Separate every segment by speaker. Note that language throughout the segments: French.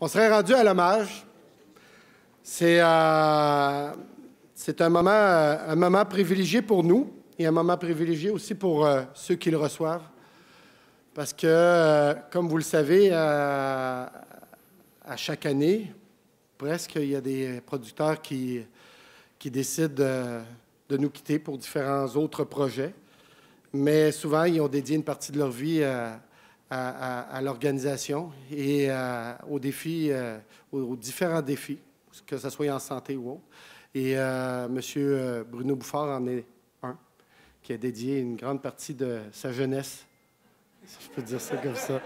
Speaker 1: On serait rendu à l'hommage. C'est un moment privilégié pour nous et un moment privilégié aussi pour ceux qui le reçoivent. Parce que, comme vous le savez, à chaque année, presque, il y a des producteurs qui décident de nous quitter pour différents autres projets. Mais souvent, ils ont dédié une partie de leur vie à l'organisation et aux défis, aux différents défis, que ce soit en santé ou autre. Et M. Bruno Bouffard en est un, qui a dédié une grande partie de sa jeunesse, si je peux dire ça comme ça.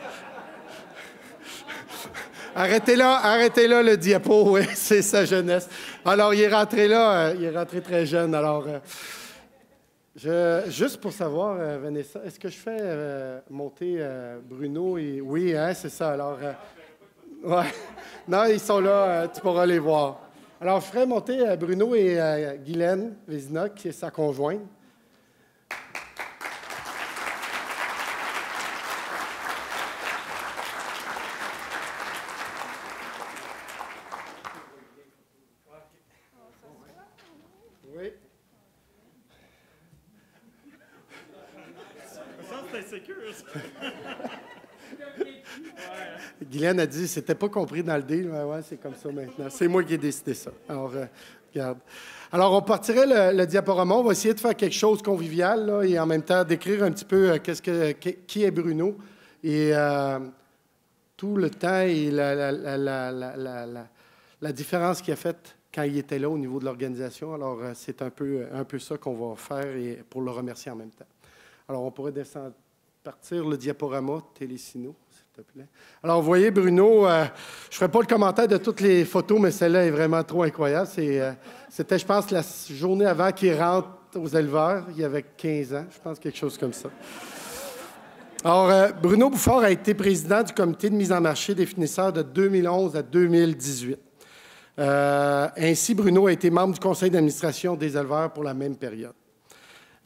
Speaker 1: Arrêtez là le diapo, oui, c'est sa jeunesse. Alors, il est rentré là, il est rentré très jeune. Alors, juste pour savoir, Vanessa, est-ce que je fais monter Bruno et... Oui, hein, c'est ça. Alors, ouais. Non, ils sont là, tu pourras les voir. Alors, je ferai monter Bruno et Guylaine Vézina, qui est sa conjointe. Oui.
Speaker 2: Ça, c'est insécure, ça.
Speaker 1: Guylaine a dit, c'était pas compris dans le deal, mais ouais, c'est comme ça maintenant. C'est moi qui ai décidé ça. Alors, regarde. Alors, on partirait le diaporama. On va essayer de faire quelque chose de convivial là, et en même temps décrire un petit peu qui est Bruno et tout le temps et la différence qu'il a faite quand il était là au niveau de l'organisation. Alors, c'est un peu ça qu'on va faire et pour le remercier en même temps. Alors, on pourrait partir le diaporama Télésino, s'il te plaît. Alors, vous voyez, Bruno, je ne ferai pas le commentaire de toutes les photos, mais celle-là est vraiment trop incroyable. C'était, je pense, la journée avant qu'il rentre aux éleveurs. Il y avait 15 ans, je pense, quelque chose comme ça. Alors, Bruno Bouffard a été président du comité de mise en marché des finisseurs de 2011 à 2018. Ainsi, Bruno a été membre du conseil d'administration des éleveurs pour la même période.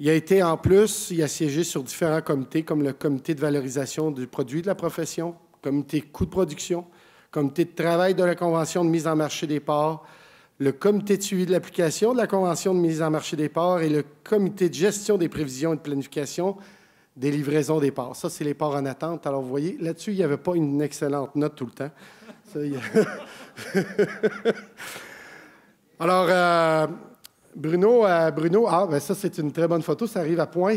Speaker 1: Il a été, en plus, il a siégé sur différents comités, comme le comité de valorisation du produit de la profession, comité coût de production, comité de travail de la convention de mise en marché des porcs, le comité de suivi de l'application de la convention de mise en marché des porcs et le comité de gestion des prévisions et de planification des livraisons des porcs. Ça, c'est les porcs en attente. Alors, vous voyez, là-dessus, il n'y avait pas une excellente note tout le temps. Ça, Alors, Bruno, ben ça, c'est une très bonne photo. Ça arrive à point.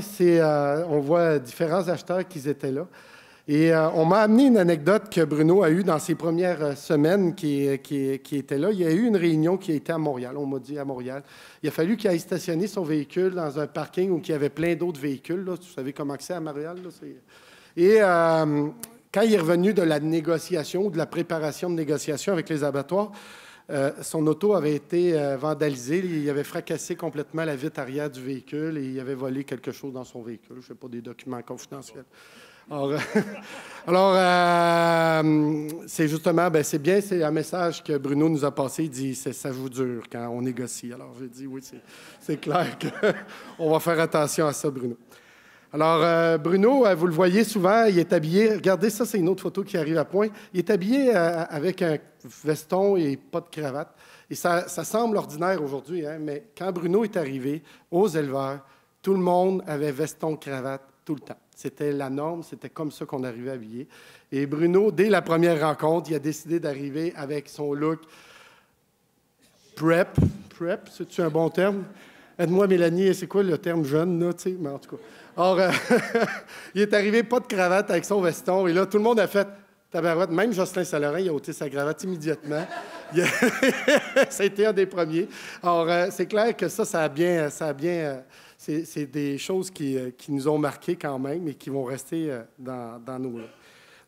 Speaker 1: On voit différents acheteurs qui étaient là. Et on m'a amené une anecdote que Bruno a eue dans ses premières semaines qui était là. Il y a eu une réunion qui a été à Montréal. On m'a dit à Montréal. Il a fallu qu'il aille stationner son véhicule dans un parking où il y avait plein d'autres véhicules. Là. Vous savez comment c'est à Montréal. Là, et quand il est revenu de la négociation ou de la préparation de négociation avec les abattoirs, son auto avait été vandalisée. Il avait fracassé complètement la vitre arrière du véhicule et il avait volé quelque chose dans son véhicule. Je ne sais pas, des documents confidentiels. Alors, c'est justement, ben c'est bien, c'est un message que Bruno nous a passé. Il dit, ça joue dur quand on négocie. Alors, j'ai dit, oui, c'est clair qu'on va faire attention à ça, Bruno. Alors, Bruno, vous le voyez souvent, il est habillé, regardez ça, c'est une autre photo qui arrive à point. Il est habillé avec un veston et pas de cravate. Et ça semble ordinaire aujourd'hui, hein, mais quand Bruno est arrivé aux éleveurs, tout le monde avait veston, cravate tout le temps. C'était la norme, c'était comme ça qu'on arrivait habillé. Et Bruno, dès la première rencontre, il a décidé d'arriver avec son look prep. Prep, c'est-tu un bon terme? Aide-moi, Mélanie, c'est quoi le terme jeune, là, tu sais? Mais en tout cas. Alors, il est arrivé pas de cravate avec son veston. Et là, tout le monde a fait tabarouette. Même Jocelyn Saint-Laurent, il a ôté sa cravate immédiatement. Ça a été un des premiers. Alors, c'est clair que ça a bien c'est des choses qui nous ont marqués quand même et qui vont rester dans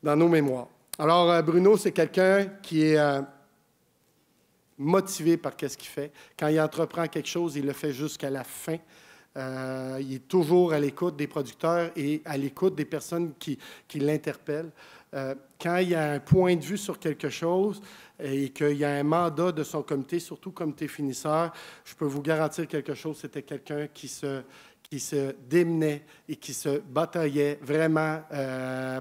Speaker 1: nos mémoires. Alors, Bruno, c'est quelqu'un qui est motivé par ce qu'il fait. Quand il entreprend quelque chose, il le fait jusqu'à la fin. Il est toujours à l'écoute des producteurs et à l'écoute des personnes qui l'interpellent. Quand il y a un point de vue sur quelque chose et qu'il y a un mandat de son comité, surtout comité finisseur, je peux vous garantir quelque chose, c'était quelqu'un qui qui se démenait et qui se bataillait vraiment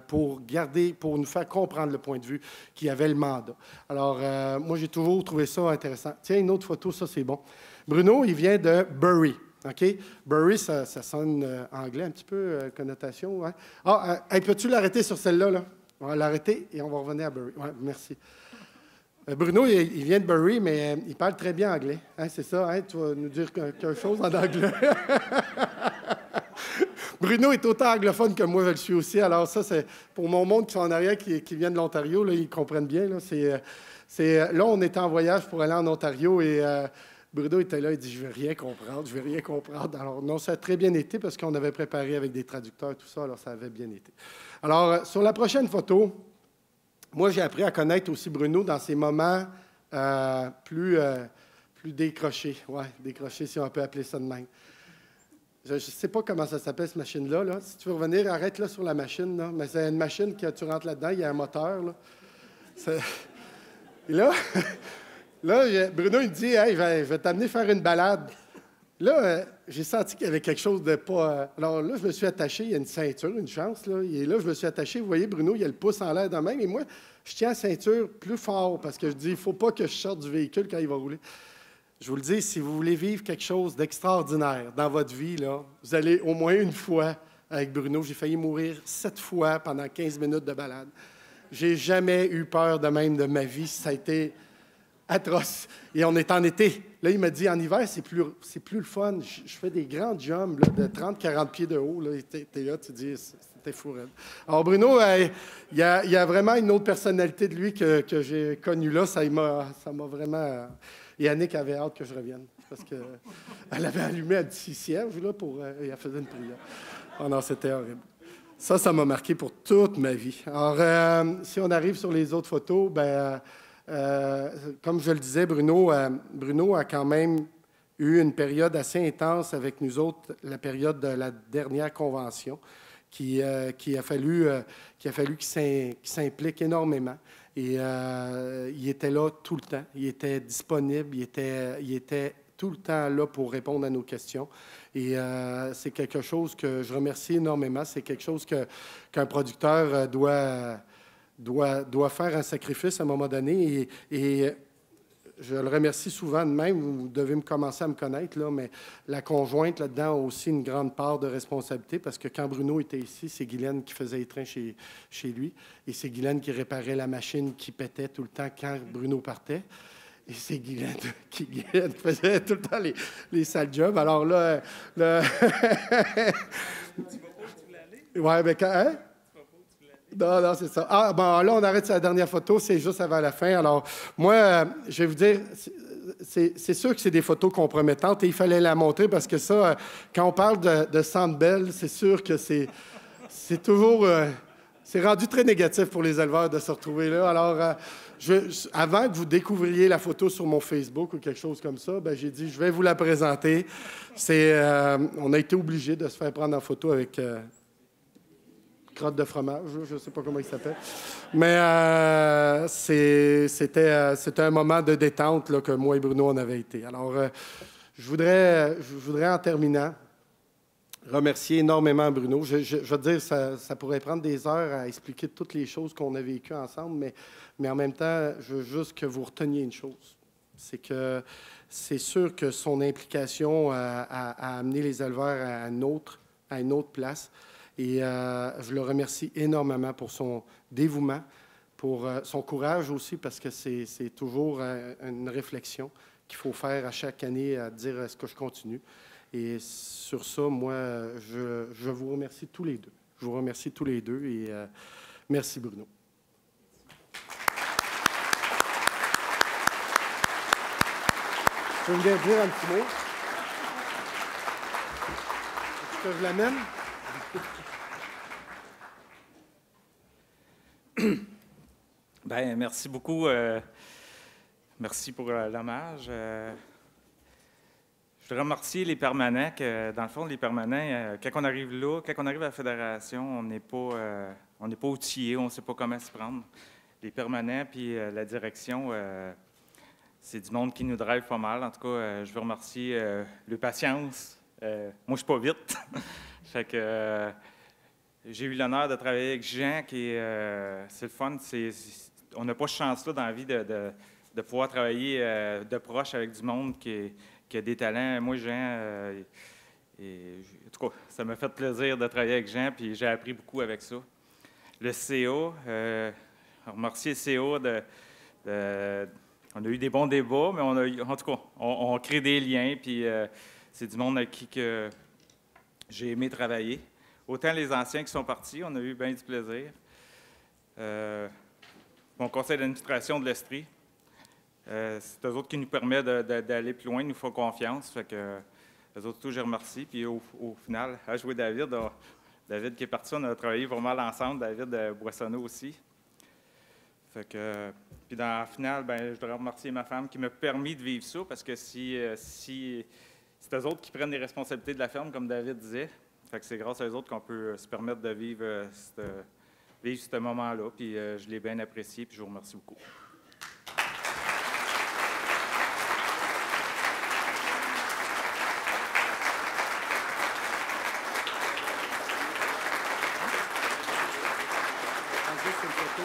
Speaker 1: pour nous faire comprendre le point de vue qui avait le mandat. Alors, moi, j'ai toujours trouvé ça intéressant. Tiens, une autre photo, ça, c'est bon. Bruno, il vient de Bury. OK? Bury, ça sonne anglais un petit peu, connotation. Hein? Ah, peux-tu l'arrêter sur celle-là? Là? On va l'arrêter et on va revenir à Bury. Ouais, merci. Bruno, il vient de Bury, mais il parle très bien anglais. Hein, c'est ça? Hein? Tu vas nous dire quelque chose en anglais? Bruno est autant anglophone que moi, je le suis aussi. Alors ça, c'est pour mon monde qui sont en arrière, qui vient de l'Ontario, là, ils comprennent bien. Là, là, on était en voyage pour aller en Ontario et Bruno était là, il dit « Je ne vais rien comprendre, je ne vais rien comprendre. » Alors non, ça a très bien été parce qu'on avait préparé avec des traducteurs, tout ça, alors ça avait bien été. Alors, sur la prochaine photo, moi, j'ai appris à connaître aussi Bruno dans ses moments plus décrochés. Oui, décrochés, si on peut appeler ça de même. Je ne sais pas comment ça s'appelle, cette machine-là. Là. Si tu veux revenir, arrête là sur la machine. Là. Mais c'est une machine que tu rentres là-dedans, il y a un moteur. Là. Et là, Bruno, il me dit hey, je vais t'amener faire une balade. Là, j'ai senti qu'il y avait quelque chose de pas. Alors là, je me suis attaché. Il y a une ceinture, une chance. Là. Et là, je me suis attaché. Vous voyez, Bruno, il a le pouce en l'air de même. Et moi, je tiens la ceinture plus fort parce que je dis il ne faut pas que je sorte du véhicule quand il va rouler. Je vous le dis, si vous voulez vivre quelque chose d'extraordinaire dans votre vie, là, vous allez au moins une fois avec Bruno. J'ai failli mourir 7 fois pendant 15 minutes de balade. J'ai jamais eu peur de même de ma vie. Ça a été atroce. Et on est en été. Là, il m'a dit, en hiver, c'est plus le fun. Je fais des grands jumps là, de 30-40 pieds de haut. T'es là, tu dis, c'était fou. Alors, Bruno, il y a vraiment une autre personnalité de lui que j'ai connue là. Ça m'a vraiment... Et Annick avait hâte que je revienne, parce qu'elle avait allumé un petit cierge là, et elle faisait une prière. Oh non, c'était horrible. Ça m'a marqué pour toute ma vie. Alors, si on arrive sur les autres photos, comme je le disais, Bruno a quand même eu une période assez intense avec nous autres, la période de la dernière convention, qui a fallu qu'il s'implique énormément. Et il était là tout le temps. Il était disponible. Il était tout le temps là pour répondre à nos questions. Et c'est quelque chose que je remercie énormément. C'est quelque chose qu'un producteur doit faire un sacrifice à un moment donné. Et je le remercie souvent de même. Vous devez commencer à me connaître, là, mais la conjointe, là-dedans, a aussi une grande part de responsabilité parce que quand Bruno était ici, c'est Guylaine qui faisait les trains chez lui et c'est Guylaine qui réparait la machine qui pétait tout le temps quand Bruno partait. Et c'est Guylaine qui faisait tout le temps les sales jobs. Alors là... Tu vas pas où tu voulais aller? Oui, mais quand... Hein? Non, c'est ça. Ah, bon, là, on arrête sur la dernière photo, c'est juste avant la fin. Alors, moi, je vais vous dire, c'est sûr que c'est des photos compromettantes et il fallait la montrer parce que ça, quand on parle de Centre Bell, c'est sûr que c'est toujours... c'est rendu très négatif pour les éleveurs de se retrouver là. Alors, avant que vous découvriez la photo sur mon Facebook ou quelque chose comme ça, j'ai dit, je vais vous la présenter. On a été obligé de se faire prendre en photo avec... crotte de fromage, je ne sais pas comment il s'appelle. Mais c'était un moment de détente là, que moi et Bruno, on avait été. Alors, je voudrais en terminant, remercier énormément Bruno. Je veux dire, ça pourrait prendre des heures à expliquer toutes les choses qu'on a vécues ensemble, mais en même temps, je veux juste que vous reteniez une chose. C'est que c'est sûr que son implication a amené les éleveurs à une autre place. Et je le remercie énormément pour son dévouement, pour son courage aussi, parce que c'est toujours une réflexion qu'il faut faire à chaque année, à dire est-ce que je continue. Et sur ça, moi, je vous remercie tous les deux. Je vous remercie tous les deux et merci Bruno. Je voulais dire un petit mot. Est-ce que je l'amène?
Speaker 3: Bien, merci beaucoup. Merci pour l'hommage. Je voudrais remercier les permanents. Dans le fond, les permanents, quand on arrive là, quand on arrive à la fédération, on n'est pas outillé, on ne sait pas comment se prendre. Les permanents puis la direction, c'est du monde qui nous drive pas mal. En tout cas, je veux remercier le Patience, Moi, je ne suis pas vite. Fait que j'ai eu l'honneur de travailler avec Jean, c'est le fun. On n'a pas ce chance-là dans la vie de pouvoir travailler de proche avec du monde qui a des talents. Moi, Jean, en tout cas, ça m'a fait plaisir de travailler avec Jean, puis j'ai appris beaucoup avec ça. Le CA, remercier le CA on a eu des bons débats, mais en tout cas, on crée des liens, puis c'est du monde avec qui que j'ai aimé travailler. Autant les anciens qui sont partis, on a eu bien du plaisir. Mon conseil d'administration de l'Estrie, c'est eux autres qui nous permettent d'aller plus loin, ils nous font confiance. Fait que eux autres, j'ai remercié. Puis au final, à jouer David, David qui est parti, on a travaillé vraiment ensemble, David Boissonneau aussi. Fait que, puis dans la finale, je voudrais remercier ma femme qui m'a permis de vivre ça, parce que si c'est eux autres qui prennent les responsabilités de la ferme, comme David disait, fait que c'est grâce à eux autres qu'on peut se permettre de vivre ce moment-là. Puis je l'ai bien apprécié, puis je vous remercie beaucoup.
Speaker 1: Juste une photo.